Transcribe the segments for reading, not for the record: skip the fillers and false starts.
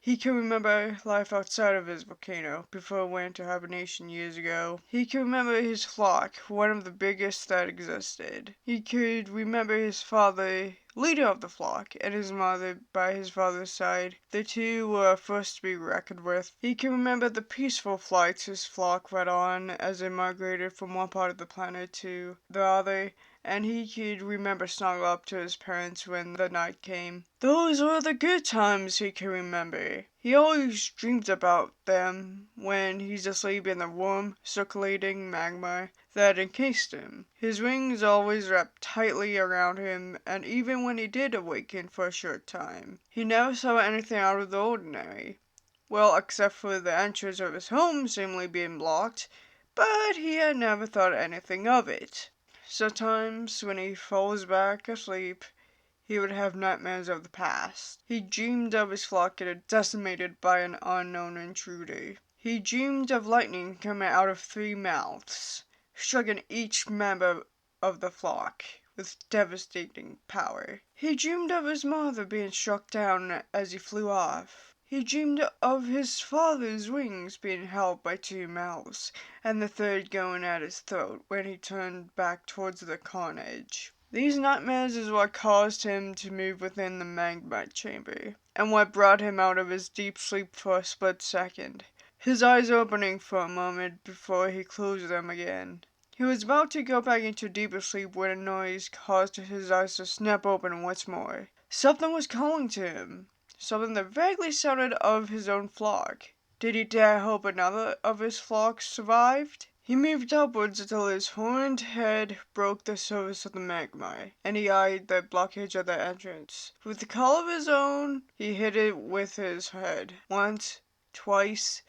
He can remember life outside of his volcano before it went into hibernation years ago. He can remember his flock, one of the biggest that existed. He could remember his father, leader of the flock, and his mother by his father's side. The two were a force to be reckoned with. He can remember the peaceful flights his flock went on as they migrated from one part of the planet to the other, and he could remember snuggle up to his parents when the night came. Those were the good times he can remember. He always dreams about them when he's asleep in the warm, circulating magma that encased him. His wings always wrapped tightly around him, and even when he did awaken for a short time, he never saw anything out of the ordinary. Well, except for the entrance of his home seemingly being blocked, but he had never thought anything of it. Sometimes, when he falls back asleep, he would have nightmares of the past. He dreamed of his flock getting decimated by an unknown intruder. He dreamed of lightning coming out of 3 mouths, striking each member of the flock with devastating power. He dreamed of his mother being struck down as he flew off. He dreamed of his father's wings being held by 2 mouths, and the third going at his throat when he turned back towards the carnage. These nightmares is what caused him to move within the magma chamber, and what brought him out of his deep sleep for a split second, his eyes opening for a moment before he closed them again. He was about to go back into deeper sleep when a noise caused his eyes to snap open once more. Something was calling to him. Something that vaguely sounded of his own flock. Did he dare hope another of his flock survived? He moved upwards until his horned head broke the surface of the magma, and he eyed the blockage of the entrance. With a call of his own, he hit it with his head. Once, twice,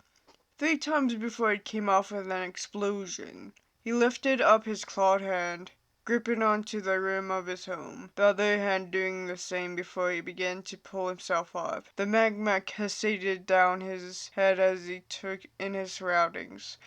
3 times before it came off with an explosion. He lifted up his clawed hand, gripping onto the rim of his home, the other hand doing the same before he began to pull himself up. The magma cascaded down his head as he took in his surroundings,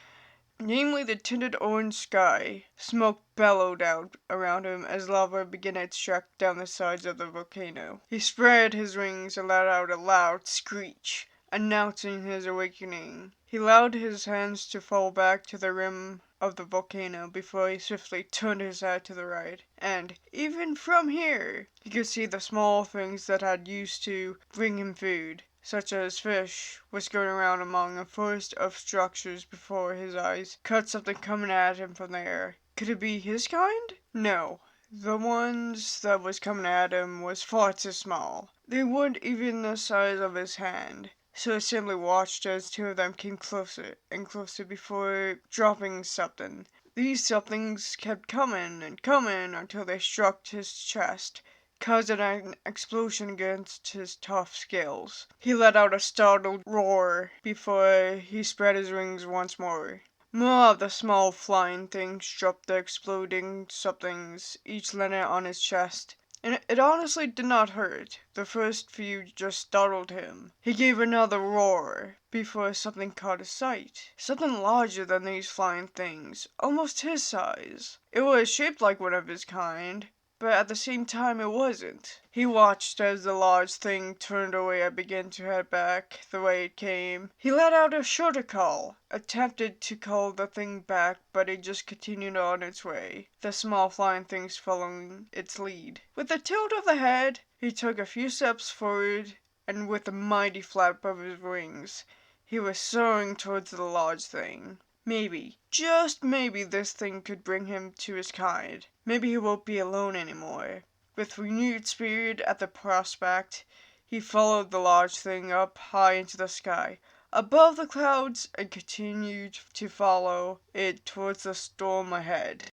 namely the tinted orange sky. Smoke bellowed out around him as lava began to extract down the sides of the volcano. He spread his wings and let out a loud screech, announcing his awakening. He allowed his hands to fall back to the rim of the volcano before he swiftly turned his head to the right, and, even from here, he could see the small things that had used to bring him food, such as fish, whiskering around among a forest of structures before his eyes caught something coming at him from the air. Could it be his kind? No. The ones that was coming at him was far too small. They weren't even the size of his hand. So he simply watched as 2 of them came closer and closer before dropping something. These somethings kept coming and coming until they struck his chest, causing an explosion against his tough scales. He let out a startled roar before he spread his wings once more. More of the small flying things dropped the exploding somethings, each landing on his chest. And it honestly did not hurt. The first few just startled him. He gave another roar before something caught his sight. Something larger than these flying things, almost his size. It was shaped like one of his kind, but at the same time it wasn't. He watched as the large thing turned away and began to head back the way it came. He let out a shorter call, attempted to call the thing back, but it just continued on its way, the small flying things following its lead. With a tilt of the head, he took a few steps forward, and with a mighty flap of his wings, he was soaring towards the large thing. Maybe, just maybe, this thing could bring him to his kind. Maybe he won't be alone anymore. With renewed spirit at the prospect, he followed the large thing up high into the sky, above the clouds, and continued to follow it towards the storm ahead.